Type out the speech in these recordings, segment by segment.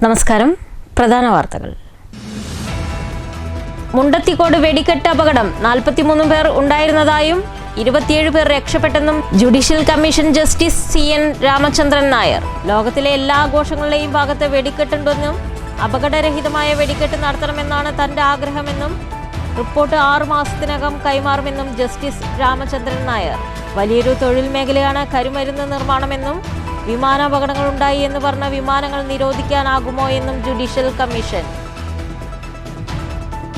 നമസ്കാരം. പ്രധാന വാർത്തകൾ. മുണ്ടത്തിക്കോട് വെടിക്കെട്ട് അപകടം 43 പേർ ഉണ്ടായിരുന്നതായും 27 പേർ രക്ഷപ്പെട്ടെന്നും judicial commission justice CN Ramachandran Nair. ലോകത്തിലെ എല്ലാ ആഘോഷങ്ങളുടെയും ഭാഗത്ത് വെടിക്കെട്ടുണ്ടെന്നും അപകടരഹിതമായ വെടിക്കെട്ട് നടത്തണമെന്നാണ് തന്റെ ആഗ്രഹമെന്നും റിപ്പോർട്ട് 6 മാസത്തിനകം കൈമാറുമെന്നും ജസ്റ്റിസ് രാമചന്ദ്രൻ നായർ. വലിയൊരു തൊഴിൽ മേഖലയാണ് കരിമരുന്ന് നിർമ്മാണമെന്നും വിമാനാപകടങ്ങൾ ഉണ്ടായി എന്ന് പറഞ്ഞ വിമാനങ്ങൾ നിരോധിക്കാനാകുമോ എന്നും ജുഡീഷ്യൽ കമ്മീഷൻ.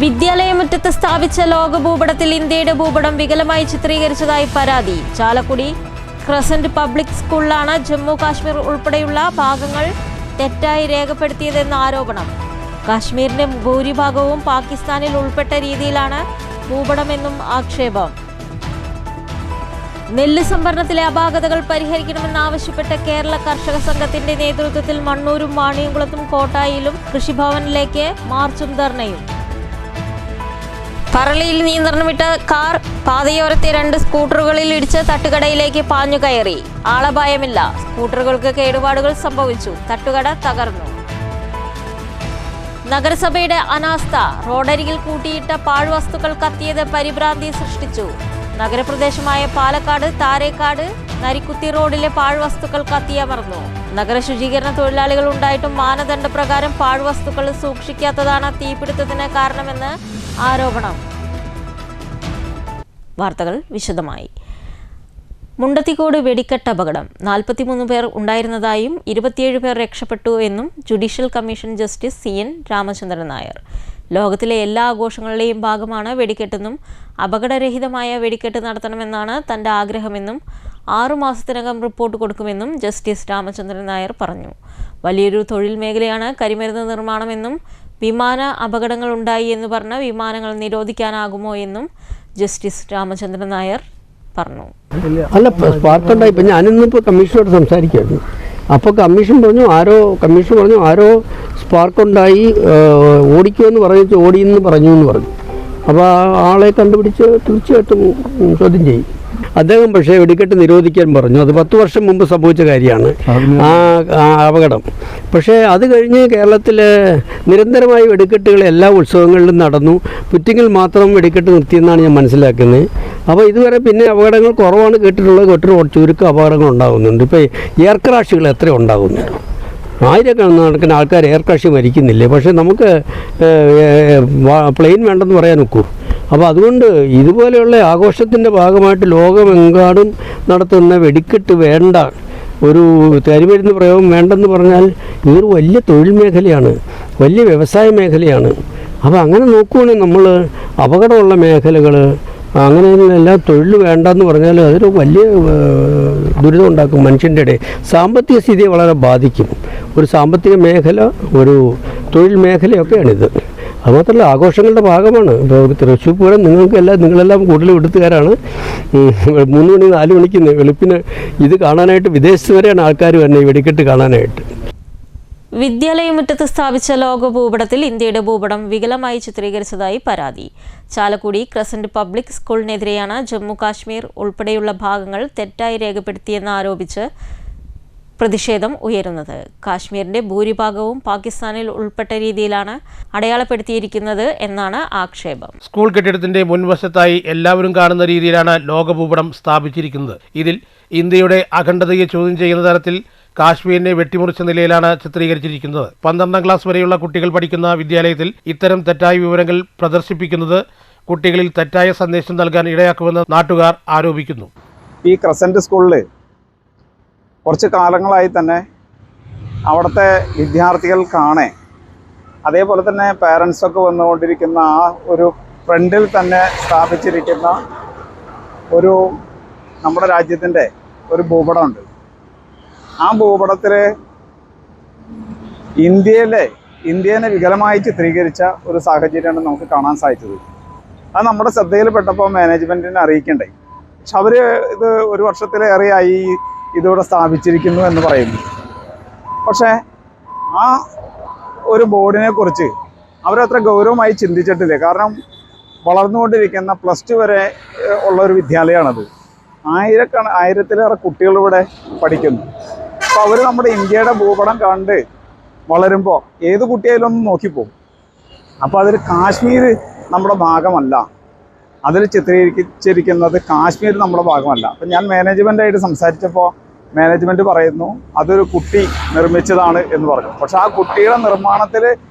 വിദ്യാലയമുറ്റത്ത് സ്ഥാപിച്ച ലോക ഭൂപടത്തിൽ ഇന്ത്യയുടെ ഭൂപടം വികലമായി ചിത്രീകരിച്ചതായി പരാതി. ചാലക്കുടി ക്രസന്റ് പബ്ലിക് സ്കൂളിലാണ് ജമ്മു കാശ്മീർ ഉൾപ്പെടെയുള്ള ഭാഗങ്ങൾ തെറ്റായി രേഖപ്പെടുത്തിയതെന്ന ആരോപണം. കാശ്മീരിന്റെ ഭൂരിഭാഗവും പാകിസ്ഥാനിൽ ഉൾപ്പെട്ട രീതിയിലാണ് ഭൂപടമെന്നും ആക്ഷേപം. നെല്ല് സംഭരണത്തിലെ അപാകതകൾ പരിഹരിക്കണമെന്നാവശ്യപ്പെട്ട കേരള കർഷക സംഘത്തിന്റെ നേതൃത്വത്തിൽ മണ്ണൂരും വാണിയംകുളത്തും കോട്ടായിലും കൃഷിഭവനിലേക്ക് മാർച്ചും ധർണയും. പറളിയിൽ നിയന്ത്രണം വിട്ട കാർ പാതയോരത്തെ 2 സ്കൂട്ടറുകളിൽ ഇടിച്ച് തട്ടുകടയിലേക്ക് പാഞ്ഞു കയറി. ആളപായമില്ല. സ്കൂട്ടറുകൾക്ക് കേടുപാടുകൾ സംഭവിച്ചു. തട്ടുകട തകർന്നു. നഗരസഭയുടെ അനാസ്ഥ. റോഡരികിൽ കൂട്ടിയിട്ട പാഴ്വസ്തുക്കൾ കത്തിയത് പരിഭ്രാന്തി സൃഷ്ടിച്ചു. നഗരപ്രദേശമായ പാലക്കാട് താരേക്കാട് നരിക്കുത്തി റോഡിലെ പാഴ്വസ്തുക്കൾ കത്തിയമർന്നു. നഗര ശുചീകരണ തൊഴിലാളികൾ ഉണ്ടായിട്ടും മാനദണ്ഡപ്രകാരം പാഴ്വസ്തുക്കൾ സൂക്ഷിക്കാത്തതാണ് തീപിടുത്തത്തിന് കാരണമെന്ന് ആരോപണം. വാർത്തകൾ വിശദമായി. മുണ്ടത്തിക്കോട് വെടിക്കെട്ട് അപകടം 43 പേർ ഉണ്ടായിരുന്നതായും 27 പേർ രക്ഷപ്പെട്ടു എന്നും judicial commission justice CN Ramachandran Nair. ലോകത്തിലെ എല്ലാ ആഘോഷങ്ങളുടെയും ഭാഗമാണ് വെടിക്കെട്ടെന്നും അപകടരഹിതമായ വെടിക്കെട്ട് നടത്തണമെന്നാണ് തൻ്റെ ആഗ്രഹമെന്നും 6 മാസത്തിനകം റിപ്പോർട്ട് കൊടുക്കുമെന്നും ജസ്റ്റിസ് രാമചന്ദ്രൻ നായർ പറഞ്ഞു. വലിയൊരു തൊഴിൽ മേഖലയാണ് കരിമരുന്ന് നിർമ്മാണമെന്നും വിമാന അപകടങ്ങൾ ഉണ്ടായി എന്ന് പറഞ്ഞ വിമാനങ്ങൾ നിരോധിക്കാനാകുമോ എന്നും ജസ്റ്റിസ് രാമചന്ദ്രൻ നായർ പറഞ്ഞു. അല്ല, സ്പാർക്കുണ്ടായി. ഇപ്പം ഞാനിന്നിപ്പോൾ കമ്മീഷനോട് സംസാരിക്കുകയായിരുന്നു. അപ്പോൾ കമ്മീഷൻ പറഞ്ഞു ആരോ സ്പാർക്കുണ്ടായി ഓടിക്കുമെന്ന് പറഞ്ഞു, ഓടിയെന്ന് പറഞ്ഞു എന്ന് പറഞ്ഞു. അപ്പോൾ ആ ആളെ കണ്ടുപിടിച്ച് തീർച്ചയായിട്ടും ചോദ്യം ചെയ്യും. അദ്ദേഹം പക്ഷേ വെടിക്കെട്ട് നിരോധിക്കാൻ പറഞ്ഞു. അത് 10 വർഷം മുമ്പ് സംഭവിച്ച കാര്യമാണ് ആ അപകടം. പക്ഷേ അത് കഴിഞ്ഞ് കേരളത്തിൽ നിരന്തരമായി വെടിക്കെട്ടുകൾ എല്ലാ ഉത്സവങ്ങളിലും നടന്നു. പുറ്റിങ്ങിൽ മാത്രം വെടിക്കെട്ട് നിർത്തിയെന്നാണ് ഞാൻ മനസ്സിലാക്കുന്നത്. അപ്പോൾ ഇതുവരെ പിന്നെ അപകടങ്ങൾ കുറവാണ് കേട്ടിട്ടുള്ളത്. ഒട്ടൊരു ചുരുക്കം അപകടങ്ങൾ ഉണ്ടാകുന്നുണ്ട്. ഇപ്പോൾ എയർ ക്രാഷുകൾ എത്ര ഉണ്ടാകുന്നുണ്ട്? ആയിരക്കണക്കിന് ആൾക്കാർ എയർ ക്രാഷ് മരിക്കുന്നില്ലേ? പക്ഷേ നമുക്ക് പ്ലെയിൻ വേണ്ടെന്ന് പറയാൻ ഒക്കൂ. അപ്പോൾ അതുകൊണ്ട് ഇതുപോലെയുള്ള ആഘോഷത്തിൻ്റെ ഭാഗമായിട്ട് ലോകമെങ്ങാടും നടത്തുന്ന വെടിക്കെട്ട് വേണ്ട, ഒരു കരിമരുന്ന് പ്രയോഗം വേണ്ടെന്ന് പറഞ്ഞാൽ ഇതൊരു വലിയ തൊഴിൽ മേഖലയാണ്, വലിയ വ്യവസായ മേഖലയാണ്. അപ്പോൾ അങ്ങനെ നോക്കുകയാണെങ്കിൽ നമ്മൾ അപകടമുള്ള മേഖലകൾ അങ്ങനെയെല്ലാം തൊഴിൽ വേണ്ടെന്ന് പറഞ്ഞാൽ അതൊരു വലിയ ദുരിതം ഉണ്ടാക്കും. മനുഷ്യൻ്റെ ഇടയിൽ സാമ്പത്തിക സ്ഥിതിയെ വളരെ ബാധിക്കും. ഒരു സാമ്പത്തിക മേഖല, ഒരു തൊഴിൽ മേഖലയൊക്കെയാണിത്. അതുമാത്രമല്ല, ആഘോഷങ്ങളുടെ ഭാഗമാണ്. ഇപ്പോൾ തൃശ്ശൂർ പൂരം നിങ്ങളെല്ലാം കൂടുതൽ വിടുത്തുകാരാണ്. 3 മണി 4 മണിക്ക് വെളുപ്പിന് ഇത് കാണാനായിട്ട് വിദേശത്ത് വരെയാണ് ആൾക്കാർ വരുന്നത്, ഈ വെടിക്കെട്ട് കാണാനായിട്ട്. വിദ്യാലയമുറ്റത്ത് സ്ഥാപിച്ച ലോക ഭൂപടത്തിൽ ഇന്ത്യയുടെ ഭൂപടം വികലമായി ചിത്രീകരിച്ചതായി പരാതി. ചാലക്കുടി ക്രസന്റ് പബ്ലിക് സ്കൂളിനെതിരെയാണ് ജമ്മു കാശ്മീർ ഉൾപ്പെടെയുള്ള ഭാഗങ്ങൾ തെറ്റായി രേഖപ്പെടുത്തിയെന്നാരോപിച്ച് പ്രതിഷേധം ഉയരുന്നത്. കാശ്മീരിന്റെ ഭൂരിഭാഗവും പാകിസ്ഥാനിൽ ഉൾപ്പെട്ട രീതിയിലാണ് അടയാളപ്പെടുത്തിയിരിക്കുന്നത് എന്നാണ് ആക്ഷേപം. സ്കൂൾ കെട്ടിടത്തിന്റെ മുൻവശത്തായി എല്ലാവരും കാണുന്ന രീതിയിലാണ് ലോകഭൂപടം സ്ഥാപിച്ചിരിക്കുന്നത്. ഇതിൽ ഇന്ത്യയുടെ അഖണ്ഡതയെ ചോദ്യം ചെയ്യുന്ന തരത്തിൽ കാശ്മീരിനെ വെട്ടിമുറിച്ച നിലയിലാണ് ചിത്രീകരിച്ചിരിക്കുന്നത്. 12ാം ക്ലാസ് വരെയുള്ള കുട്ടികൾ പഠിക്കുന്ന വിദ്യാലയത്തിൽ ഇത്തരം തെറ്റായ വിവരങ്ങൾ പ്രദർശിപ്പിക്കുന്നത് കുട്ടികളിൽ തെറ്റായ സന്ദേശം നൽകാൻ ഇടയാക്കുമെന്ന് നാട്ടുകാർ ആരോപിക്കുന്നു. ഈ ക്രസന്റ് സ്കൂളിൽ കുറച്ച് കാലങ്ങളായി തന്നെ അവിടുത്തെ വിദ്യാർത്ഥികൾ കാണേ, അതേപോലെ തന്നെ പാരൻസൊക്കെ വന്നുകൊണ്ടിരിക്കുന്ന ആ ഒരു ഫ്രണ്ടിൽ തന്നെ സ്ഥാപിച്ചിരിക്കുന്ന ഒരു നമ്മുടെ രാജ്യത്തിൻ്റെ ഒരു ഭൂപടമുണ്ട്. ആ ഭൂപടത്തിൽ ഇന്ത്യനെ വികലമായി ചിത്രീകരിച്ച ഒരു സാഹചര്യമാണ് നമുക്ക് കാണാൻ സാധിച്ചത്. അത് നമ്മുടെ ശ്രദ്ധയിൽപ്പെട്ടപ്പോൾ മാനേജ്മെൻറ്റിനെ അറിയിക്കണ്ടേ. പക്ഷെ അവർ ഇത് 1 വർഷത്തിലേറെയായി ഇതിവിടെ സ്ഥാപിച്ചിരിക്കുന്നു എന്ന് പറയുന്നു. പക്ഷേ ആ ഒരു ബോർഡിനെ കുറിച്ച് അവരത്ര ഗൗരവമായി ചിന്തിച്ചിട്ടില്ല. കാരണം വളർന്നുകൊണ്ടിരിക്കുന്ന +2 വരെ ഉള്ളൊരു വിദ്യാലയമാണത്. ആയിരത്തിലേറെ കുട്ടികളിവിടെ പഠിക്കുന്നു. അപ്പോൾ അവർ നമ്മുടെ ഇന്ത്യയുടെ ഭൂപടം കണ്ട് വളരുമ്പോൾ ഏത് കുട്ടിയായാലും ഒന്ന് നോക്കിപ്പോകും. അപ്പോൾ അതിൽ കാശ്മീർ നമ്മുടെ ഭാഗമല്ല, അതിൽ ചിത്രീകരിച്ചിരിക്കുന്നത് കാശ്മീർ നമ്മുടെ ഭാഗമല്ല. അപ്പം ഞാൻ മാനേജ്മെൻറ്റായിട്ട് സംസാരിച്ചപ്പോൾ മാനേജ്മെൻറ്റ് പറയുന്നു അതൊരു കുട്ടി നിർമ്മിച്ചതാണ് എന്ന് പറഞ്ഞു. പക്ഷേ ആ കുട്ടിയുടെ നിർമ്മാണത്തിൽ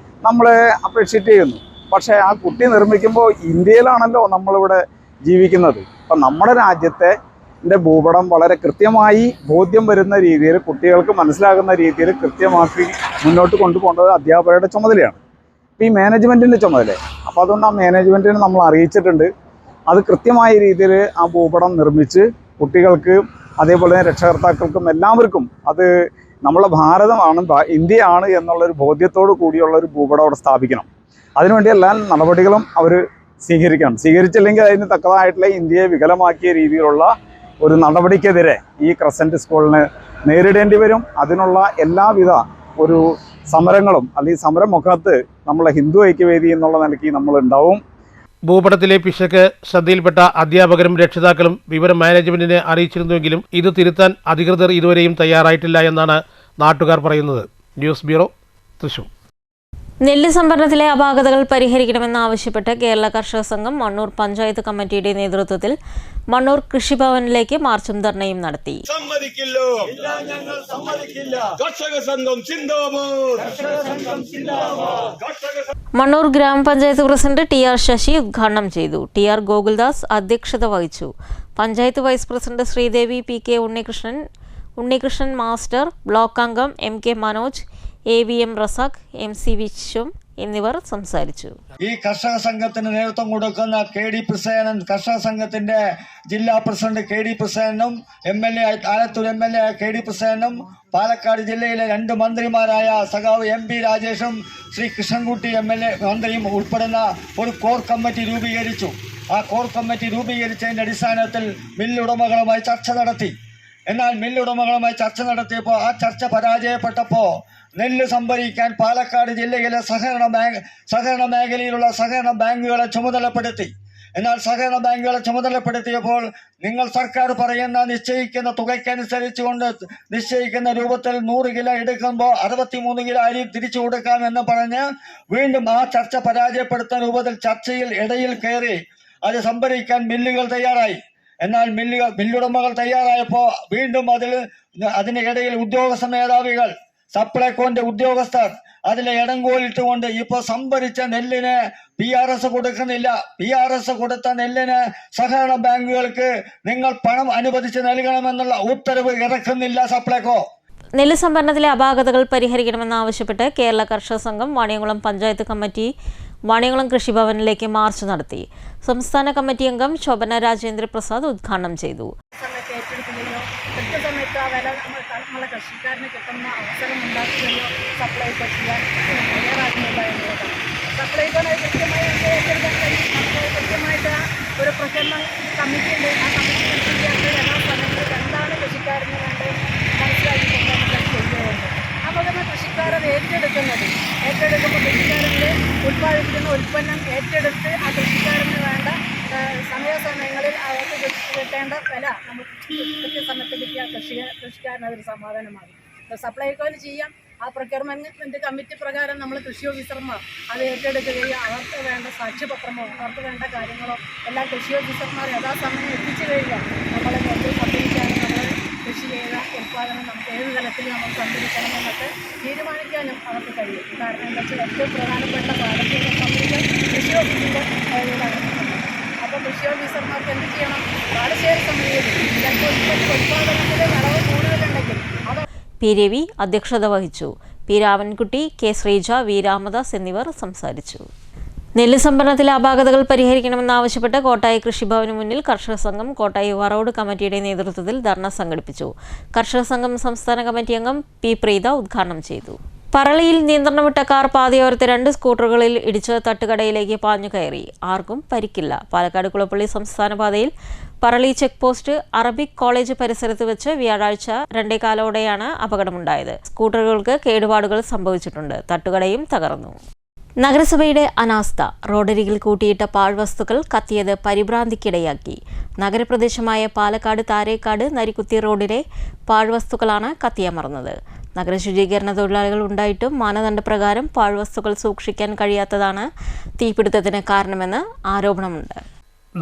നമ്മൾ അപ്രീഷിയേറ്റ് ചെയ്യുന്നു. പക്ഷേ ആ കുട്ടി നിർമ്മിക്കുമ്പോൾ ഇന്ത്യയിലാണല്ലോ നമ്മളിവിടെ ജീവിക്കുന്നത്. അപ്പം നമ്മുടെ രാജ്യത്തെ ഭൂപടം വളരെ കൃത്യമായി ബോധ്യം വരുന്ന രീതിയിൽ, കുട്ടികൾക്ക് മനസ്സിലാകുന്ന രീതിയിൽ കൃത്യമാക്കി മുന്നോട്ട് കൊണ്ടുപോകേണ്ടത് അധ്യാപകരുടെ ചുമതലയാണ്, ഈ മാനേജ്മെൻറ്റിൻ്റെ ചുമതല. അപ്പോൾ അതുകൊണ്ട് ആ മാനേജ്മെൻറ്റിനെ നമ്മൾ അറിയിച്ചിട്ടുണ്ട്. അത് കൃത്യമായ രീതിയിൽ ആ ഭൂപടം നിർമ്മിച്ച് കുട്ടികൾക്ക് അതേപോലെ തന്നെ രക്ഷകർത്താക്കൾക്കും എല്ലാവർക്കും അത് നമ്മളെ ഭാരതമാണ്, ഇന്ത്യയാണ് എന്നുള്ളൊരു ബോധ്യത്തോടു കൂടിയുള്ള ഒരു ഭൂപടം അവിടെ സ്ഥാപിക്കണം. അതിനുവേണ്ടി എല്ലാ നടപടികളും അവർ സ്വീകരിക്കണം. സ്വീകരിച്ചില്ലെങ്കിൽ അതിന് തക്കതായിട്ടുള്ള ഇന്ത്യയെ വികലമാക്കിയ രീതിയിലുള്ള ഒരു നടപടിക്കെതിരെ ഈ ക്രസൻറ്റ് സ്കൂളിന് നേരിടേണ്ടി വരും. അതിനുള്ള എല്ലാവിധ ഒരു സമരങ്ങളും അല്ലെങ്കിൽ സമരമുഖത്ത് നമ്മളെ ഹിന്ദു ഐക്യവേദി എന്നുള്ള നിലയ്ക്ക് നമ്മളുണ്ടാവും. ഭൂപടത്തിലെ പിശക് ശ്രദ്ധയിൽപ്പെട്ട അധ്യാപകരും രക്ഷിതാക്കളും വിവരം മാനേജ്മെന്റിനെ അറിയിച്ചിരുന്നുവെങ്കിലും ഇത് തിരുത്താൻ അധികൃതർ ഇതുവരെയും തയ്യാറായിട്ടില്ല എന്നാണ് നാട്ടുകാർ പറയുന്നത്. News bureau, Thrissur. നെല്ല് സംഭരണത്തിലെ അപാകതകൾ പരിഹരിക്കണമെന്നാവശ്യപ്പെട്ട് കേരള കർഷക സംഘം മണ്ണൂർ പഞ്ചായത്ത് കമ്മിറ്റിയുടെ നേതൃത്വത്തിൽ മണ്ണൂർ കൃഷിഭവനിലേക്ക് മാർച്ചും ധർണയും നടത്തി. മണ്ണൂർ ഗ്രാമപഞ്ചായത്ത് പ്രസിഡന്റ് ടി.ആർ. ശശി ഉദ്ഘാടനം ചെയ്തു. ടി.ആർ. ഗോകുൽദാസ് അധ്യക്ഷത വഹിച്ചു. Panchayat vice president Sreedevi, PK. Unnikrishnan master, block അംഗം MK. Manoj, AVM. Razak, MC. Viswam എന്നിവർ സംസാരിച്ചു. ഈ കർഷക സംഘത്തിന് നേതൃത്വം കൊടുക്കുന്ന കെ.ഡി. പ്രസേനൻ, കർഷക സംഘത്തിന്റെ ജില്ലാ പ്രസിഡന്റ് കെ.ഡി. പ്രസേനും, ആലത്തൂർ എം.എൽ.എ കെ.ഡി. പ്രസേനും, പാലക്കാട് ജില്ലയിലെ 2 മന്ത്രിമാരായ സഖാവ് എം.പി. രാജേഷും ശ്രീ കൃഷ്ണൻകുട്ടി എം.എൽ.എ മന്ത്രിയും ഉൾപ്പെടുന്ന ഒരു കോർ കമ്മിറ്റി രൂപീകരിച്ചു. ആ കോർ കമ്മിറ്റി രൂപീകരിച്ചതിന്റെ അടിസ്ഥാനത്തിൽ മില്ലുടമകളുമായി ചർച്ച നടത്തി. എന്നാൽ മില്ലുടമകളുമായി ചർച്ച നടത്തിയപ്പോൾ ആ ചർച്ച പരാജയപ്പെട്ടപ്പോൾ നെല്ല് സംഭരിക്കാൻ പാലക്കാട് ജില്ലയിലെ സഹകരണ മേഖലയിലുള്ള സഹകരണ ബാങ്കുകളെ ചുമതലപ്പെടുത്തി. എന്നാൽ സഹകരണ ബാങ്കുകളെ ചുമതലപ്പെടുത്തിയപ്പോൾ നിങ്ങൾ സർക്കാർ പറയുന്ന നിശ്ചയിക്കുന്ന തുകയ്ക്കനുസരിച്ചുകൊണ്ട് നിശ്ചയിക്കുന്ന രൂപത്തിൽ 100 കിലോ എടുക്കുമ്പോൾ 63 കിലോ അരി തിരിച്ചു കൊടുക്കാമെന്ന് പറഞ്ഞ് വീണ്ടും ആ ചർച്ച പരാജയപ്പെടുത്തുന്ന രൂപത്തിൽ ചർച്ചയിൽ ഇടയിൽ കയറി അത് സംഭരിക്കാൻ മില്ലുകൾ തയ്യാറായി. എന്നാൽ മില്ലുടമകൾ തയ്യാറായപ്പോൾ വീണ്ടും അതിനിടയിൽ ഉദ്യോഗസ്ഥ മേധാവികൾ, സപ്ലൈകോന്റെ ഉദ്യോഗസ്ഥർ അതിലെ ഇടങ്കോലിട്ടുകൊണ്ട് ഇപ്പോൾ സംഭരിച്ച നെല്ലിന് PRS കൊടുക്കുന്നില്ല. PRS കൊടുത്ത നെല്ലിന് സഹകരണ ബാങ്കുകൾക്ക് നിങ്ങൾ പണം അനുവദിച്ച് നൽകണമെന്നുള്ള ഉത്തരവ് ഇറക്കുന്നില്ല സപ്ലൈകോ. നെല്ല് സംഭരണത്തിലെ അപാകതകൾ പരിഹരിക്കണമെന്നാവശ്യപ്പെട്ട് കേരള കർഷക സംഘം വാണിയംകുളം പഞ്ചായത്ത് കമ്മിറ്റി വാണിയംകുളം കൃഷിഭവനിലേക്ക് മാർച്ച് നടത്തി. സംസ്ഥാന കമ്മിറ്റി അംഗം ശോഭന രാജേന്ദ്ര പ്രസാദ് ഉദ്ഘാടനം ചെയ്തു. കൃത്യസമയത്ത് ആ വില നമ്മളെ കൃഷിക്കാരന് കിട്ടുന്ന അവസരം ഉണ്ടാക്കുകയോ സപ്ലൈകോ ചെയ്യാൻ തയ്യാറാക്കുന്നില്ല എന്നുള്ളതാണ്. സപ്ലൈകോനെ കൃത്യമായി ഏറ്റെടുക്കാൻ കഴിയും. നമുക്ക് കൃത്യമായിട്ട് ഒരു പ്രചരണ കമ്മിറ്റി ഉണ്ട്. ആ കമ്മിറ്റി എല്ലാ സമയങ്ങളിൽ എന്താണ് കൃഷിക്കാരന് വേണ്ടത് മനസ്സിലാക്കിക്കൊണ്ട് നമുക്ക് ചെയ്യുകയുണ്ട്. അപ്പോൾ തന്നെ കൃഷിക്കാരത് ഏറ്റെടുക്കുമ്പോൾ കൃഷിക്കാരൻ്റെ ഉൽപ്പാദിപ്പിക്കുന്ന ഉൽപ്പന്നം ഏറ്റെടുത്ത് ആ കൃഷിക്കാരന് വേണ്ട സമയാസമയങ്ങളിൽ അവർക്ക് കിട്ടേണ്ട വില നമുക്ക് കൃത്യസമയത്ത് കിട്ടിയ കൃഷിക്കാരന് അതൊരു സമാധാനമാകും. സപ്ലൈകോന് ചെയ്യാം. ആ പ്രൊക്യൂർമെൻറ്റ് കമ്മിറ്റി പ്രകാരം നമ്മൾ കൃഷി ഓഫീസർമാർ അത് ഏറ്റെടുക്കുകയും അവർക്ക് വേണ്ട സാക്ഷ്യപത്രമോ അവർക്ക് വേണ്ട കാര്യങ്ങളോ എല്ലാം കൃഷി ഓഫീസർമാർ യഥാസമയം എത്തിച്ചു കഴിഞ്ഞാൽ നമ്മളെ നെല്ല് സംഭരിക്കാനും നമ്മൾ കൃഷി ചെയ്ത ഉൽപ്പാദനം നമുക്ക് ഏത് തലത്തിൽ നമ്മൾ സംഭരിക്കണമെന്നൊക്കെ തീരുമാനിക്കാനും അവർക്ക് കഴിയും. കാരണം എന്താ വെച്ചാൽ ഏറ്റവും പ്രധാനപ്പെട്ട പാലക്കാട് സംബന്ധിച്ച് കൃഷി ഓഫീസിൻ്റെ അപ്പോൾ കൃഷി ഓഫീസർമാർക്ക് എന്ത് ചെയ്യണം? പാടശേഖര സമിതിയിൽ ഉൽപ്പാദനത്തിൽ വിളവ് കൂടുതലുണ്ടെങ്കിൽ അത് പി. രവി അധ്യക്ഷത വഹിച്ചു. P. Ramankutty, K. Sreeja, V. Ramadas എന്നിവർ സംസാരിച്ചു. നെല്ല് സംഭരണത്തിലെ അപാകതകൾ പരിഹരിക്കണമെന്നാവശ്യപ്പെട്ട് കോട്ടായി കൃഷിഭവന് മുന്നിൽ കർഷക സംഘം കോട്ടായി വറോഡ് കമ്മിറ്റിയുടെ നേതൃത്വത്തിൽ ധർണ സംഘടിപ്പിച്ചു. കർഷക സംഘം സംസ്ഥാന കമ്മിറ്റി അംഗം പി. പ്രീത ഉദ്ഘാടനം ചെയ്തു. പറളിയിൽ നിയന്ത്രണം വിട്ട കാർ പാതയോരത്തെ 2 സ്കൂട്ടറുകളിൽ ഇടിച്ച് തട്ടുകടയിലേക്ക് പാഞ്ഞു കയറി. ആർക്കും പരിക്കില്ല. പാലക്കാട് കുളപ്പള്ളി സംസ്ഥാന പാതയിൽ Parali check post Arabic college പരിസരത്ത് വെച്ച് വ്യാഴാഴ്ച 2:15 അപകടമുണ്ടായത്. സ്കൂട്ടറുകൾക്ക് കേടുപാടുകൾ സംഭവിച്ചിട്ടുണ്ട്. തട്ടുകടയും തകർന്നു. നഗരസഭയുടെ അനാസ്ഥ. റോഡരികിൽ കൂട്ടിയിട്ട പാഴ്വസ്തുക്കൾ കത്തിയത് പരിഭ്രാന്തിക്കിടയാക്കി. നഗരപ്രദേശമായ പാലക്കാട് താരേക്കാട് നരിക്കുത്തി റോഡിലെ പാഴ്വസ്തുക്കളാണ് കത്തിയമർന്നത്. നഗരശുചീകരണ തൊഴിലാളികൾ ഉണ്ടായിട്ടും മാനദണ്ഡപ്രകാരം പാഴ്വസ്തുക്കൾ സൂക്ഷിക്കാൻ കഴിയാത്തതാണ് തീപിടുത്തത്തിന് കാരണമെന്ന് ആരോപണമുണ്ട്.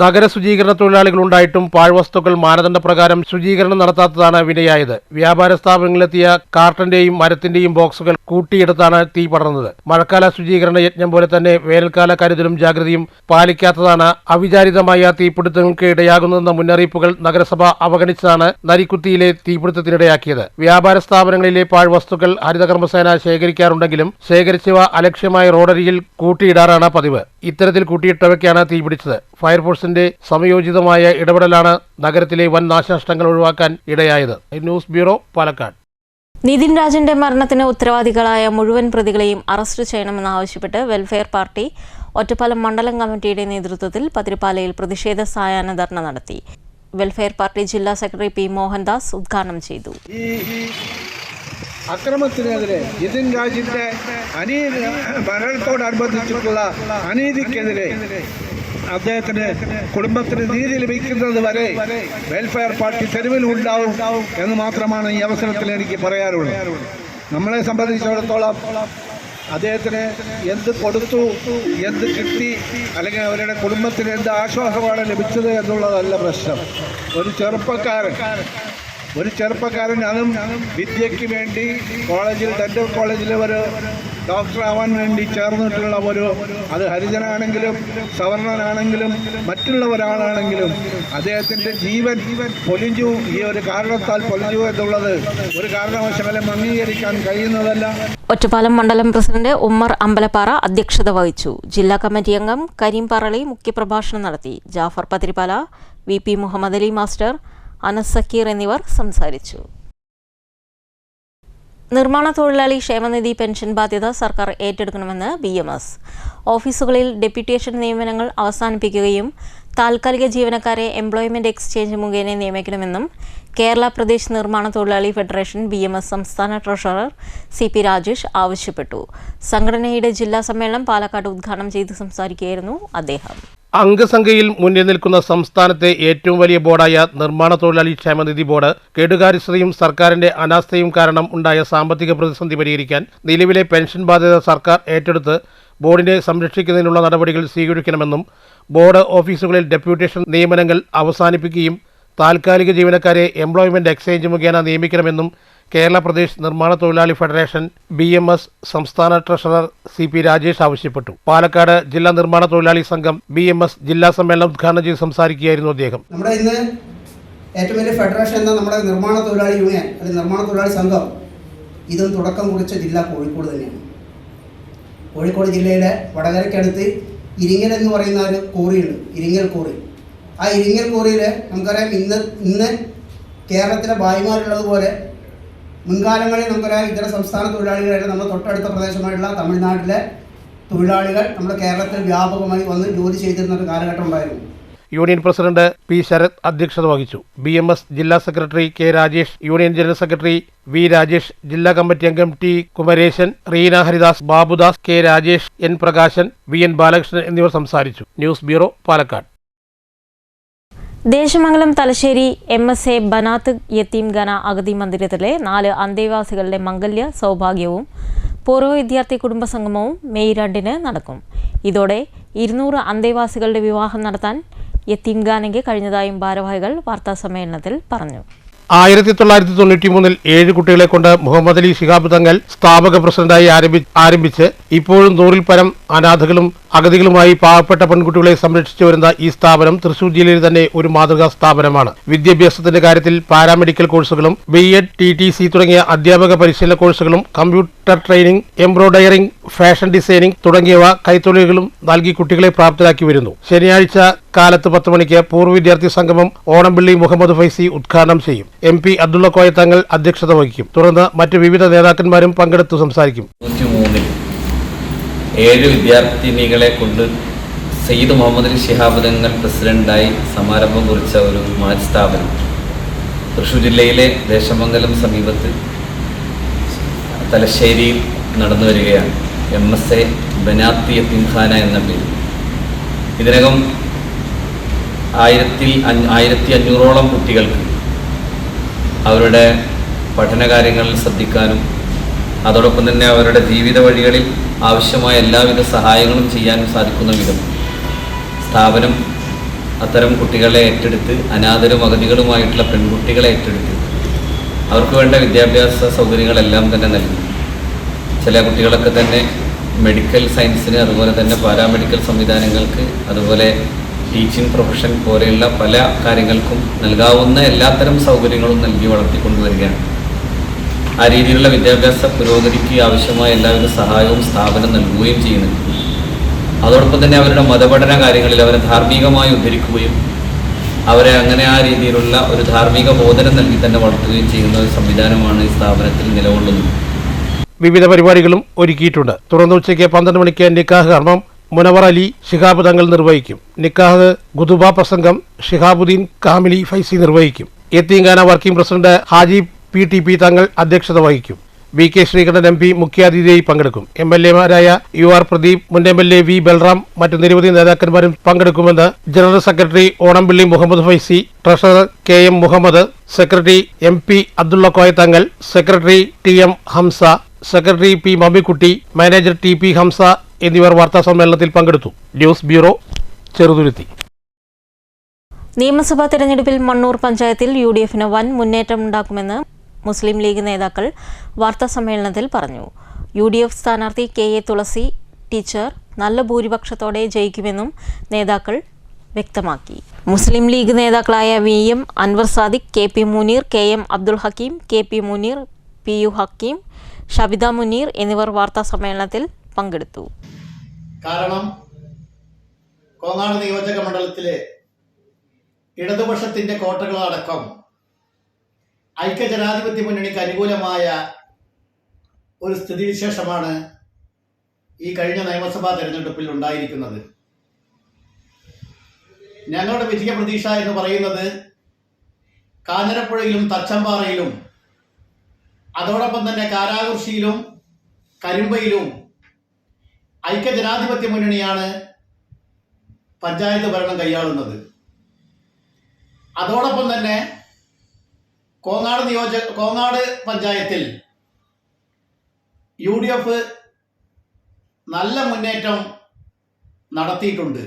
നഗര ശുചീകരണ തൊഴിലാളികളുണ്ടായിട്ടും പാഴ്വസ്തുക്കൾ മാനദണ്ഡപ്രകാരം ശുചീകരണം നടത്താത്തതാണ് വിനയായത്. വ്യാപാര സ്ഥാപനങ്ങളിലെത്തിയ കാർട്ടന്റെയും മരത്തിന്റെയും ബോക്സുകൾ കൂട്ടിയെടുത്താണ് തീ പടർന്നത്. മഴക്കാല ശുചീകരണ യജ്ഞം പോലെ തന്നെ വേനൽക്കാല കരുതലും ജാഗ്രതയും പാലിക്കാത്തതാണ് അവിചാരിതമായ തീപിടുത്തങ്ങൾക്ക് ഇടയാകുന്നതെന്ന മുന്നറിയിപ്പുകൾ നഗരസഭ അവഗണിച്ചതാണ് നരിക്കുത്തിയിലെ തീപിടുത്തത്തിനിടയാക്കിയത്. വ്യാപാര സ്ഥാപനങ്ങളിലെ പാഴ്വസ്തുക്കൾ ഹരിതകർമ്മസേന ശേഖരിക്കാറുണ്ടെങ്കിലും ശേഖരിച്ചവ അലക്ഷ്യമായി റോഡരികിൽ കൂട്ടിയിടാറാണ് പതിവ്. ഇത്തരത്തിൽ കൂട്ടിയിട്ടവയ്ക്കാണ് തീപിടിച്ചത്. ഫയർഫോഴ്സിന്റെ സമയോചിതമായ ഇടപെടലാണ് നഗരത്തിലെ വൻ നാശനഷ്ടങ്ങൾ ഒഴിവാക്കാൻ ഇടയായത്. News bureau, Palakkad. നിതിൻ രാജിന്റെ മരണത്തിന് ഉത്തരവാദികളായ മുഴുവൻ പ്രതികളെയും അറസ്റ്റ് ചെയ്യണമെന്നാവശ്യപ്പെട്ട് വെൽഫെയർ പാർട്ടി ഒറ്റപ്പാലം മണ്ഡലം കമ്മിറ്റിയുടെ നേതൃത്വത്തിൽ പതിരിപ്പാലയിൽ പ്രതിഷേധ സായാഹ്ന ധർണ നടത്തി. വെൽഫെയർ പാർട്ടി ജില്ലാ സെക്രട്ടറി പി മോഹൻദാസ് ഉദ്ഘാടനം ചെയ്തു. അക്രമത്തിനെതിരെ നിതിൻ രാജിന്റെ മരണത്തോടനുബന്ധിച്ചിട്ടുള്ള അനീതിക്കെതിരെ അദ്ദേഹത്തിന് കുടുംബത്തിന് നീതി ലഭിക്കുന്നത് വരെ വെൽഫെയർ പാർട്ടി തെരുവിൽ ഉണ്ടാവും എന്ന് മാത്രമാണ് ഈ അവസരത്തിൽ എനിക്ക് പറയാറുള്ളത്. നമ്മളെ സംബന്ധിച്ചിടത്തോളം അദ്ദേഹത്തിന് എന്ത് കൊടുത്തു, എന്ത് കിട്ടി, അല്ലെങ്കിൽ അവരുടെ കുടുംബത്തിന് എന്ത് ആശ്വാസമാണ് ലഭിച്ചത് എന്നുള്ളതല്ല പ്രശ്നം. ഒരു ചെറുപ്പക്കാരൻ അതും വിദ്യയ്ക്ക് വേണ്ടി ഡെന്റൽ കോളേജിൽ ഒരു ഡോക്ടറാവാൻ വേണ്ടി ചേർന്നിട്ടുള്ള അത് ഹരിജനാണെങ്കിലും സവർണനാണെങ്കിലും മറ്റുള്ള ഒരാളാണെങ്കിലും അദ്ദേഹത്തിൻ്റെ ജീവൻ പൊലിഞ്ഞു, ഈ ഒരു കാരണത്താൽ പൊലിഞ്ഞു എന്നുള്ളത് ഒരു കാരണവശാലും അംഗീകരിക്കാൻ കഴിയുന്നതല്ല. ഒറ്റപ്പാലം മണ്ഡലം പ്രസിഡന്റ് ഉമ്മർ അമ്പലപ്പാറ അധ്യക്ഷത വഹിച്ചു. ജില്ലാ കമ്മിറ്റി അംഗം കരീം പറളി മുഖ്യപ്രഭാഷണം നടത്തി. ജാഫർ പതിരിപ്പാല, VP മുഹമ്മദ് അലി മാസ്റ്റർ, അനസ് സക്കീർ എന്നിവർ സംസാരിച്ചു. നിർമ്മാണ തൊഴിലാളി ക്ഷേമനിധി പെൻഷൻ ബാധ്യത സർക്കാർ ഏറ്റെടുക്കണമെന്ന് BMS. ഓഫീസുകളിൽ ഡെപ്യൂട്ടേഷൻ നിയമനങ്ങൾ അവസാനിപ്പിക്കുകയും താൽക്കാലിക ജീവനക്കാരെ എംപ്ലോയ്മെന്റ് എക്സ്ചേഞ്ച് മുഖേന നിയമിക്കണമെന്നും കേരള പ്രദേശ് നിർമ്മാണ തൊഴിലാളി ഫെഡറേഷൻ BMS സംസ്ഥാന ട്രഷറർ CP രാജേഷ് ആവശ്യപ്പെട്ടു. സംഘടനയുടെ ജില്ലാ സമ്മേളനം പാലക്കാട് ഉദ്ഘാടനം ചെയ്ത് സംസാരിക്കുകയായിരുന്നു അദ്ദേഹം. അംഗസംഖ്യയിൽ മുന്നിൽ നിൽക്കുന്ന സംസ്ഥാനത്തെ ഏറ്റവും വലിയ ബോർഡായ നിർമ്മാണ തൊഴിലാളി ക്ഷേമനിധി ബോർഡ് കെടുകാര്യസ്ഥതയും സർക്കാരിന്റെ അനാസ്ഥയും കാരണം ഉണ്ടായ സാമ്പത്തിക പ്രതിസന്ധി പരിഹരിക്കാൻ നിലവിലെ പെൻഷൻ ബാധ്യത സർക്കാർ ഏറ്റെടുത്ത് ബോർഡിനെ സംരക്ഷിക്കുന്നതിനുള്ള നടപടികൾ സ്വീകരിക്കണമെന്നും ബോർഡ് ഓഫീസുകളിൽ ഡെപ്യൂട്ടേഷൻ നിയമനങ്ങൾ അവസാനിപ്പിക്കുകയും താൽക്കാലിക ജീവനക്കാരെ എംപ്ലോയ്മെന്റ് എക്സ്ചേഞ്ച് മുഖേന നിയമിക്കണമെന്നും കേരള പ്രദേശ് നിർമ്മാണ തൊഴിലാളി ഫെഡറേഷൻ BMS സംസ്ഥാന ട്രഷറർ CP രാജേഷ് ആവശ്യപ്പെട്ടു. പാലക്കാട് ജില്ലാ നിർമ്മാണ തൊഴിലാളി സംഘം BMS ജില്ലാ സമ്മേളനം ഉദ്ഘാടനം ചെയ്ത് സംസാരിക്കുകയായിരുന്നു അദ്ദേഹം. നമ്മുടെ ഇന്ന് ഏറ്റവും വലിയ ഫെഡറേഷൻ എന്ന നമ്മുടെ നിർമ്മാണ തൊഴിലാളി യൂണിയൻ അല്ലെങ്കിൽ നിർമ്മാണ തൊഴിലാളി സംഘം ഇതും തുടക്കം കുറിച്ച ജില്ല കോഴിക്കോട് തന്നെയാണ്. കോഴിക്കോട് ജില്ലയിലെ വടകരയ്ക്കടുത്ത് ഇരിങ്ങൽ എന്ന് പറയുന്ന ഒരു കോറിയുണ്ട്, ഇരിങ്ങൽ കോറി. ആ ഇരിങ്ങൽ കോറിയിൽ നമുക്കറിയാം ഇന്ന് കേരളത്തിലെ ഭായിമാരുള്ളതുപോലെ മുൻകാലങ്ങളിൽ നമുക്കറിയാം ഇതര സംസ്ഥാന തൊഴിലാളികളായിട്ട് നമ്മുടെ തൊട്ടടുത്ത പ്രദേശമായിട്ടുള്ള തമിഴ്നാട്ടിലെ തൊഴിലാളികൾ നമ്മുടെ കേരളത്തിൽ വ്യാപകമായി വന്ന് ജോലി ചെയ്തിരുന്ന ഒരു കാലഘട്ടം ഉണ്ടായിരുന്നു. യൂണിയൻ പ്രസിഡന്റ് P ശരത് അധ്യക്ഷത വഹിച്ചു. BMS ജില്ലാ secretary K Rajesh, union general secretary V Rajesh, ജില്ലാ കമ്മിറ്റി അംഗം T Kumaresan, Reena Haridas, Babudas, K Rajesh, N Prakashan, VN Balakrishnan എന്നിവർ സംസാരിച്ചു. News bureau, Palakkad. Desamangalam Thalassery MSA Banath Yatheemkhana അഗതി മന്ദിരത്തിലെ 4 അന്തേവാസികളുടെ മംഗല്യ സൗഭാഗ്യവും പൂർവ്വ വിദ്യാർത്ഥി കുടുംബസംഗമവും മെയ് 2 നടക്കും. ഇതോടെ 200 അന്തേവാസികളുടെ വിവാഹം നടത്താൻ യത്തീംഖാനയ്ക്ക് കഴിഞ്ഞതായും ഭാരവാഹികൾ വാർത്താസമ്മേളനത്തിൽ പറഞ്ഞു. 1993 7 കുട്ടികളെ കൊണ്ട് മുഹമ്മദ് അലി ശിഹാബ് തങ്ങൾ സ്ഥാപക പ്രസിഡന്റായി ആരംഭിച്ച് ഇപ്പോഴും 100-ൽ പരം അനാഥകളും അഗതികളുമായി പാവപ്പെട്ട പെൺകുട്ടികളെ സംരക്ഷിച്ചു വരുന്ന ഈ സ്ഥാപനം തൃശൂർ ജില്ലയിൽ തന്നെ ഒരു മാതൃകാ സ്ഥാപനമാണ്. വിദ്യാഭ്യാസത്തിന്റെ കാര്യത്തിൽ പാരാമെഡിക്കൽ കോഴ്സുകളും BEd, TTC തുടങ്ങിയ അധ്യാപക പരിശീലന കോഴ്സുകളും കമ്പ്യൂട്ടർ ട്രെയിനിങ്, എംബ്രോയിഡറിംഗ്, ഫാഷൻ ഡിസൈനിംഗ് തുടങ്ങിയവ കൈത്തൊഴിലുകളും നൽകി കുട്ടികളെ പ്രാപ്തരാക്കി വരുന്നു. ശനിയാഴ്ച കാലത്ത് 10 മണിക്ക് പൂർവ്വ വിദ്യാർത്ഥി സംഗമം ഓണംപിള്ളി മുഹമ്മദ് ഫൈസി ഉദ്ഘാടനം ചെയ്യും. MP അബ്ദുള്ള കോയ തങ്ങൾ അധ്യക്ഷത വഹിക്കും. തുടർന്ന് മറ്റ് വിവിധ നേതാക്കന്മാരും പങ്കെടുത്ത് സംസാരിക്കും. 7 വിദ്യാർത്ഥിനികളെ കൊണ്ട് സയ്യിദ് മുഹമ്മദ് അലി ശിഹാബ് തങ്ങൾ പ്രസിഡന്റായി സമാരംഭം കുറിച്ച ഒരു മഹത് സ്ഥാപനം തൃശ്ശൂർ ജില്ലയിലെ ദേശമംഗലം സമീപത്ത് തലശ്ശേരിയിൽ നടന്നു വരികയാണ്. MSA ബനാത്ത് യത്തീംഖാന എന്ന പേര്. ഇതിനകം 1500ഓളം കുട്ടികൾക്ക് അവരുടെ പഠനകാര്യങ്ങളിൽ ശ്രദ്ധിക്കാനും അതോടൊപ്പം തന്നെ അവരുടെ ജീവിത വഴികളിൽ ആവശ്യമായ എല്ലാവിധ സഹായങ്ങളും ചെയ്യാനും സാധിക്കുന്ന വിധം സ്ഥാപനം അത്തരം കുട്ടികളെ ഏറ്റെടുത്ത് അനാഥരും അഗതികളുമായിട്ടുള്ള പെൺകുട്ടികളെ ഏറ്റെടുത്ത് അവർക്ക് വേണ്ട വിദ്യാഭ്യാസ സൗകര്യങ്ങളെല്ലാം തന്നെ നൽകി. ചില കുട്ടികളൊക്കെ തന്നെ മെഡിക്കൽ സയൻസിന്, അതുപോലെ തന്നെ പാരാമെഡിക്കൽ സംവിധാനങ്ങൾക്ക്, അതുപോലെ ടീച്ചിങ് പ്രൊഫഷൻ പോലെയുള്ള പല കാര്യങ്ങൾക്കും നൽകാവുന്ന എല്ലാത്തരം സൗകര്യങ്ങളും നൽകി വളർത്തിക്കൊണ്ടുവരികയാണ്. ആ രീതിയിലുള്ള വിദ്യാഭ്യാസ പുരോഗതിക്ക് ആവശ്യമായ എല്ലാവിധ സഹായവും സ്ഥാപനം നൽകുകയും ചെയ്യുന്നുണ്ട്. അതോടൊപ്പം തന്നെ അവരുടെ മതപഠന കാര്യങ്ങളിൽ അവരെ ധാർമ്മികമായി ഉദ്ധരിക്കുകയും അവരെ അങ്ങനെ ആ രീതിയിലുള്ള ഒരു ധാർമ്മിക ബോധനം നൽകി തന്നെ വളർത്തുകയും ചെയ്യുന്ന ഒരു സംവിധാനമാണ് ഈ സ്ഥാപനത്തിൽ നിലകൊള്ളുന്നത്. വിവിധ പരിപാടികളും ഒരുക്കിയിട്ടുണ്ട്. തുടർന്ന് ഉച്ചയ്ക്ക് 12 മണിക്ക് നിക്കാഹ് കർമ്മം മുനവർ അലി ശിഹാബ് തങ്ങൾ നിർവഹിക്കും. നിക്കാഹ് ഗുതുബ പ്രസംഗം ഷിഹാബുദ്ദീൻ കാമിലി ഫൈസി നിർവഹിക്കും. യത്തീംഖാന വർക്കിംഗ് പ്രസിഡന്റ് ഹാജി PTP തങ്ങൾ അധ്യക്ഷത വഹിക്കും. VK ശ്രീകണ്ഠൻ MP മുഖ്യാതിഥിയായി പങ്കെടുക്കും. MLA-മാരായ UR പ്രദീപ്, മുൻ MLA V ബൽറാം, മറ്റു നിരവധി നേതാക്കന്മാരും പങ്കെടുക്കുമെന്ന് general secretary Onampilly Muhammad Faizy, treasurer KM Muhammad, secretary MP Abdulla Koya Thangal, secretary TM Hamsa, secretary P Mammikutty, manager TP Hamsa എന്നിവർ വാർത്താസമ്മേളനത്തിൽ പങ്കെടുത്തു. News bureau, Cheruthuruthy. നിയമസഭാ തെരഞ്ഞെടുപ്പിൽ മണ്ണൂർ പഞ്ചായത്തിൽ UDF-ന് വൻ മുന്നേറ്റമുണ്ടാക്കുമെന്ന് മുസ്ലിം ലീഗ് നേതാക്കൾ വാർത്താസമ്മേളനത്തിൽ പറഞ്ഞു. UDF സ്ഥാനാർത്ഥി KA തുളസി ടീച്ചർ നല്ല ഭൂരിപക്ഷത്തോടെ ജയിക്കുമെന്നും നേതാക്കൾ വ്യക്തമാക്കി. മുസ്ലിം ലീഗ് നേതാക്കളായ VM Anwar Sadiq, KP Muneer, KM Abdul Hakeem, KP Muneer, PU Hakeem, Shabitha Muneer എന്നിവർ വാർത്താസമ്മേളനത്തിൽ പങ്കെടുത്തു. കാരണം കോങ്ങാട് നിയോജക മണ്ഡലത്തിലെ ഇടതുപക്ഷത്തിന്റെ കോട്ടകളടക്കം ഐക്യജനാധിപത്യ മുന്നണിക്ക് അനുകൂലമായ ഒരു സ്ഥിതിവിശേഷമാണ് ഈ കഴിഞ്ഞ നിയമസഭാ തെരഞ്ഞെടുപ്പിൽ ഉണ്ടായിരിക്കുന്നത്. ഞങ്ങളുടെ വിജയ പ്രതീക്ഷ എന്ന് പറയുന്നത് കാഞ്ഞിരപ്പുഴയിലും തച്ചമ്പാറയിലും അതോടൊപ്പം തന്നെ കാരാകുർശിയിലും കരിമ്പയിലും ഐക്യജനാധിപത്യ മുന്നണിയാണ് പഞ്ചായത്ത് ഭരണം കൈയാളുന്നത്. അതോടൊപ്പം തന്നെ കോങ്ങാട് പഞ്ചായത്തിൽ UDF നല്ല മുന്നേറ്റം നടത്തിയിട്ടുണ്ട്.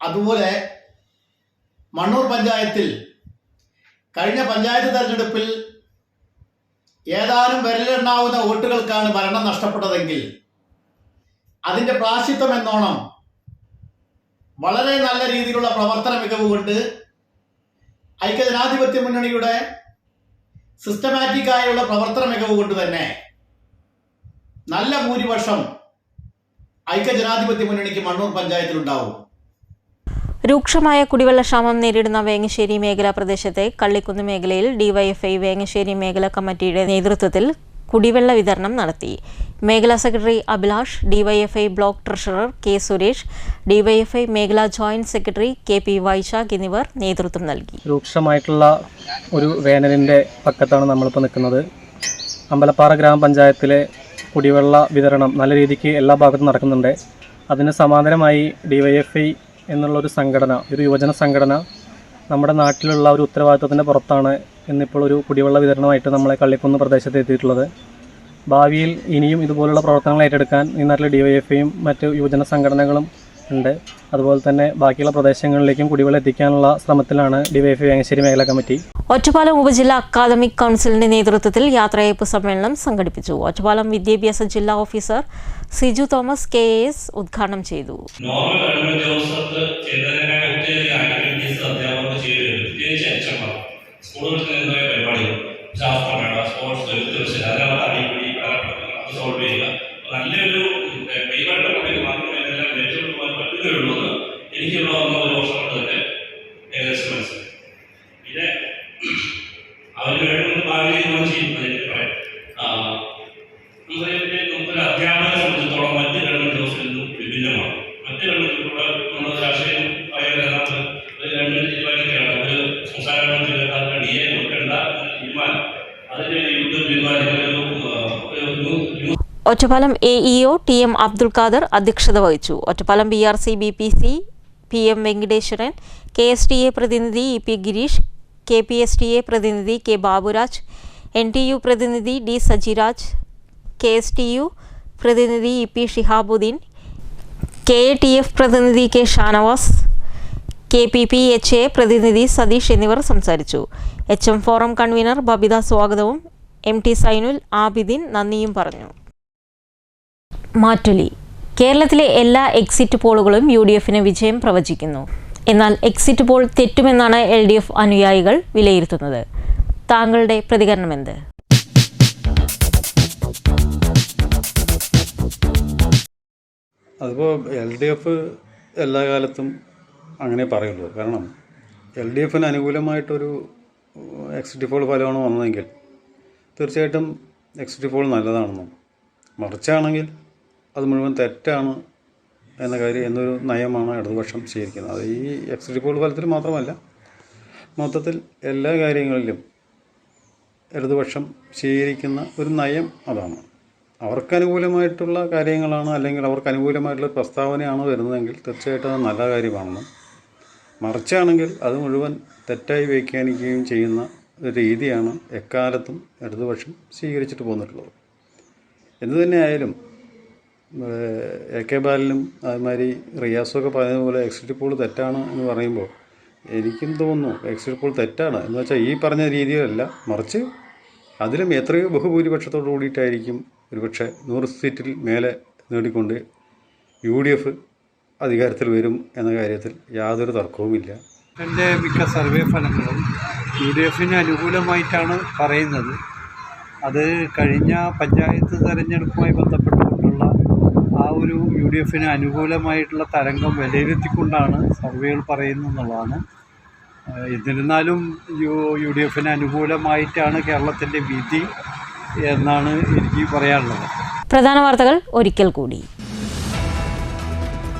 അതുപോലെ മണ്ണൂർ പഞ്ചായത്തിൽ കഴിഞ്ഞ പഞ്ചായത്ത് തെരഞ്ഞെടുപ്പിൽ ഏതാനും വിരലെണ്ണാവുന്ന വോട്ടുകൾക്കാണ് ഭരണം നഷ്ടപ്പെട്ടതെങ്കിൽ അതിൻ്റെ പ്രായശ്ചിത്തം എന്നോണം വളരെ നല്ല രീതിയിലുള്ള പ്രവർത്തന മികവ് കൊണ്ട് ഐക്യജനാധിപത്യ മുന്നണിയുടെ സിസ്റ്റമാറ്റിക് ആയുള്ള പ്രവർത്തന മികവ് കൊണ്ട് തന്നെ നല്ല ഭൂരിപക്ഷം ഐക്യജനാധിപത്യ മുന്നണിക്ക് മണ്ണൂർ പഞ്ചായത്തിലുണ്ടാവും. രൂക്ഷമായ കുടിവെള്ളക്ഷാമം നേരിടുന്ന വേങ്ങശ്ശേരി മേഖലാ പ്രദേശത്തെ കള്ളിക്കുന്ന് മേഖലയിൽ DYFI വേങ്ങശ്ശേരി മേഖലാ കമ്മിറ്റിയുടെ നേതൃത്വത്തിൽ കുടിവെള്ള വിതരണം നടത്തി. മേഖലാ secretary Abhilash, DYFI block treasurer K Suresh, DYFI മേഖലാ ജോയിന്റ് സെക്രട്ടറി KP വൈശാഖ് എന്നിവർ നേതൃത്വം നൽകി. രൂക്ഷമായിട്ടുള്ള ഒരു വേനലിൻ്റെ പക്കത്താണ് നമ്മളിപ്പോൾ നിൽക്കുന്നത്. അമ്പലപ്പാറ ഗ്രാമപഞ്ചായത്തിലെ കുടിവെള്ള വിതരണം നല്ല രീതിക്ക് എല്ലാ ഭാഗത്തും നടക്കുന്നുണ്ട്. അതിന് സമാന്തരമായി DYFI എന്നുള്ളൊരു സംഘടന, ഒരു യുവജന സംഘടന നമ്മുടെ നാട്ടിലുള്ള ഒരു ഉത്തരവാദിത്വത്തിൻ്റെ പുറത്താണ് ഇന്നിപ്പോൾ ഒരു കുടിവെള്ള വിതരണമായിട്ട് നമ്മളെ കള്ളിക്കുന്ന് പ്രദേശത്ത് എത്തിയിട്ടുള്ളത്. ഭാവിയിൽ ഇനിയും ഇതുപോലുള്ള പ്രവർത്തനങ്ങൾ ഏറ്റെടുക്കാൻ ഈ നാട്ടിലെ DYFIയും മറ്റ് യുവജന സംഘടനകളും ഉണ്ട്. അതുപോലെ തന്നെ ബാക്കിയുള്ള പ്രദേശങ്ങളിലേക്കും കുടിവെള്ളം എത്തിക്കാനുള്ള ശ്രമത്തിലാണ് DYFI വേങ്ങശ്ശേരി മേഖലാ കമ്മിറ്റി. ഒറ്റപ്പാലം ഉപജില്ലാ അക്കാദമിക് കൗൺസിലിന്റെ നേതൃത്വത്തിൽ യാത്രയയപ്പ് സമ്മേളനം സംഘടിപ്പിച്ചു. ഒറ്റപ്പാലം വിദ്യാഭ്യാസ ജില്ലാ ഓഫീസർ സിജു തോമസ് KAS ഉദ്ഘാടനം ചെയ്തു. ഒറ്റപ്പാലം AEO TM അബ്ദുൽ ഖാദർ അധ്യക്ഷത വഹിച്ചു. Ottapalam BRC BPC PM Venkiteswaran, KSTA പ്രതിനിധി EP ഗിരീഷ്, KPSTA പ്രതിനിധി K ബാബുരാജ്, NTU പ്രതിനിധി D. സജിരാജ്, KSTU പ്രതിനിധി EP ഷിഹാബുദ്ദീൻ, KATF പ്രതിനിധി K. ഷാനവാസ്, KPPHA പ്രതിനിധി സതീഷ് എന്നിവർ സംസാരിച്ചു. HM ഫോറം കൺവീനർ ബബിത സ്വാഗതവും MT സൈനുൽ ആബിദീൻ നന്ദിയും പറഞ്ഞു. മാറ്റൊലി. കേരളത്തിലെ എല്ലാ എക്സിറ്റ് പോളുകളും UDFന് വിജയം പ്രവചിക്കുന്നു. എന്നാൽ എക്സിറ്റ് പോൾ തെറ്റുമെന്നാണ് LDF അനുയായികൾ വിലയിരുത്തുന്നത്. താങ്കളുടെ പ്രതികരണം എന്ത്? അതിപ്പോൾ LDF എല്ലാ കാലത്തും അങ്ങനെ പറയുള്ളൂ. കാരണം LDFന് അനുകൂലമായിട്ടൊരു എക്സിറ്റ് പോൾ ഫലമാണ് വന്നതെങ്കിൽ തീർച്ചയായിട്ടും എക്സിറ്റ് പോൾ നല്ലതാണെന്നും, മറിച്ചാണെങ്കിൽ അത് മുഴുവൻ തെറ്റാണ് എന്നൊരു നയമാണ് ഇടതുപക്ഷം സ്വീകരിക്കുന്നത്. അത് ഈ എക്സിറ്റ് പോൾ ഫലത്തിൽ മാത്രമല്ല, മൊത്തത്തിൽ എല്ലാ കാര്യങ്ങളിലും ഇടതുപക്ഷം സ്വീകരിക്കുന്ന ഒരു നയം അതാണ്. അവർക്കനുകൂലമായിട്ടുള്ള കാര്യങ്ങളാണ്, അല്ലെങ്കിൽ അവർക്കനുകൂലമായിട്ടുള്ള പ്രസ്താവനയാണ് വരുന്നതെങ്കിൽ തീർച്ചയായിട്ടും അത് നല്ല കാര്യമാണെന്നും, മറിച്ചാണെങ്കിൽ അത് മുഴുവൻ തെറ്റായി വ്യാഖ്യാനിക്കുകയും ചെയ്യുന്ന ഒരു രീതിയാണ് എക്കാലത്തും ഇടതുപക്ഷം സ്വീകരിച്ചിട്ട് പോന്നിട്ടുള്ളത്. എന്തു തന്നെയായാലും AK ബാലനും അതുമാതിരി റിയാസൊക്കെ പറഞ്ഞതുപോലെ എക്സിറ്റ് പോൾ തെറ്റാണ് എന്ന് പറയുമ്പോൾ എനിക്കും തോന്നുന്നു എക്സിറ്റ് പോൾ തെറ്റാണ് എന്ന് വെച്ചാൽ ഈ പറഞ്ഞ രീതിയിലല്ല, മറിച്ച് അതിലും എത്രയോ ബഹുഭൂരിപക്ഷത്തോടു കൂടിയിട്ടായിരിക്കും ഒരുപക്ഷെ 100 സീറ്റിൽ മേലെ നേടിക്കൊണ്ട് UDF അധികാരത്തിൽ വരും എന്ന കാര്യത്തിൽ യാതൊരു തർക്കവുമില്ല. എൻ്റെ മിക്ക സർവേ ഫലങ്ങളും UDFന് അനുകൂലമായിട്ടാണ് പറയുന്നത്. അത് കഴിഞ്ഞ പഞ്ചായത്ത് തെരഞ്ഞെടുപ്പുമായി ബന്ധപ്പെട്ടുകൊണ്ടുള്ള ആ ഒരു UDFന് അനുകൂലമായിട്ടുള്ള തരംഗം വിലയിരുത്തിക്കൊണ്ടാണ് സർവേകൾ പറയുന്നതെന്നുള്ളതാണ്. എന്നിരുന്നാലും UDFന് അനുകൂലമായിട്ടാണ് കേരളത്തിൻ്റെ വിധി എന്നാണ് എനിക്ക് പറയാനുള്ളത്. പ്രധാന വാർത്തകൾ ഒരിക്കൽ കൂടി.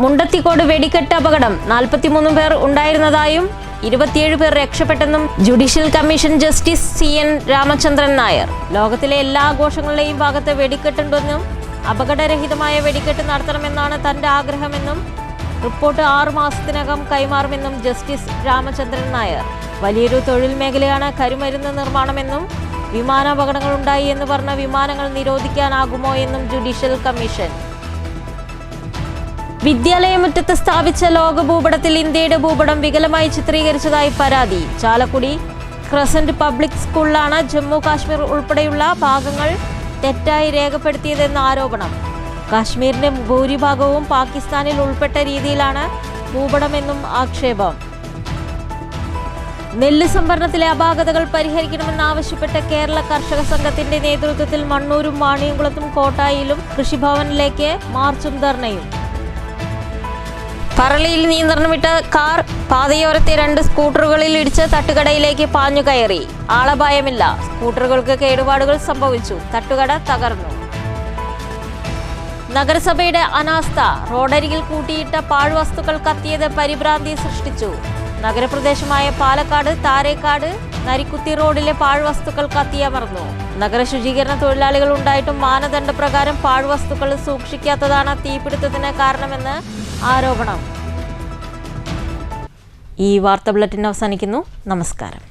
മുണ്ടത്തിക്കോട് വെടിക്കെട്ട് അപകടം 43 പേർ ഉണ്ടായിരുന്നതായും 27 പേർ രക്ഷപ്പെട്ടെന്നും judicial commission justice CN Ramachandran Nair. ലോകത്തിലെ എല്ലാ ആഘോഷങ്ങളുടെയും ഭാഗത്ത് വെടിക്കെട്ടുണ്ടെന്നും അപകടരഹിതമായ വെടിക്കെട്ട് നടത്തണമെന്നാണ് തന്റെ ആഗ്രഹമെന്നും റിപ്പോർട്ട് 6 മാസത്തിനകം കൈമാറുമെന്നും ജസ്റ്റിസ് രാമചന്ദ്രൻ നായർ. വലിയൊരു തൊഴിൽ മേഖലയാണ് കരിമരുന്ന് നിർമ്മാണമെന്നും വിമാനാപകടങ്ങളുണ്ടായി എന്ന് പറഞ്ഞ വിമാനങ്ങൾ നിരോധിക്കാനാകുമോ എന്നും ജുഡീഷ്യൽ കമ്മീഷൻ. വിദ്യാലയമുറ്റത്ത് സ്ഥാപിച്ച ലോക ഭൂപടത്തിൽ ഇന്ത്യയുടെ ഭൂപടം വികലമായി ചിത്രീകരിച്ചതായി പരാതി. ചാലക്കുടി ക്രസന്റ് പബ്ലിക് സ്കൂളിലാണ് ജമ്മു കാശ്മീർ ഉൾപ്പെടെയുള്ള ഭാഗങ്ങൾ തെറ്റായി രേഖപ്പെടുത്തിയതെന്ന ആരോപണം. കാശ്മീരിന്റെ ഭൂരിഭാഗവും പാകിസ്ഥാനിൽ ഉൾപ്പെട്ട രീതിയിലാണ് ഭൂപടമെന്നും ആക്ഷേപം. നെല്ല് സംഭരണത്തിലെ അപാകതകൾ പരിഹരിക്കണമെന്നാവശ്യപ്പെട്ട കേരള കർഷക സംഘത്തിന്റെ നേതൃത്വത്തിൽ മണ്ണൂരും വാണിയംകുളത്തും കോട്ടായിലും കൃഷിഭവനിലേക്ക് മാർച്ചും ധർണയും. പറളിയിൽ നിയന്ത്രണം വിട്ട കാർ പാതയോരത്തെ 2 സ്കൂട്ടറുകളിൽ ഇടിച്ച് തട്ടുകടയിലേക്ക് പാഞ്ഞു കയറി. ആളപായമില്ല. സ്കൂട്ടറുകൾക്ക് കേടുപാടുകൾ സംഭവിച്ചു. തട്ടുകട തകർന്നു. നഗരസഭയുടെ അനാസ്ഥ. റോഡരികിൽ കൂട്ടിയിട്ട പാഴ്വസ്തുക്കൾ കത്തിയത് പരിഭ്രാന്തി സൃഷ്ടിച്ചു. നഗരപ്രദേശമായ പാലക്കാട് താരേക്കാട് നരിക്കുത്തി റോഡിലെ പാഴ്വസ്തുക്കൾ കത്തിയമർന്നു. നഗര ശുചീകരണ തൊഴിലാളികൾ ഉണ്ടായിട്ടും മാനദണ്ഡപ്രകാരം പാഴ്വസ്തുക്കൾ സൂക്ഷിക്കാത്തതാണ് തീപിടുത്തത്തിന് കാരണമെന്ന് ആരോപണം. ഈ വാർത്താ ബുള്ളറ്റിൻ അവസാനിക്കുന്നു. നമസ്കാരം.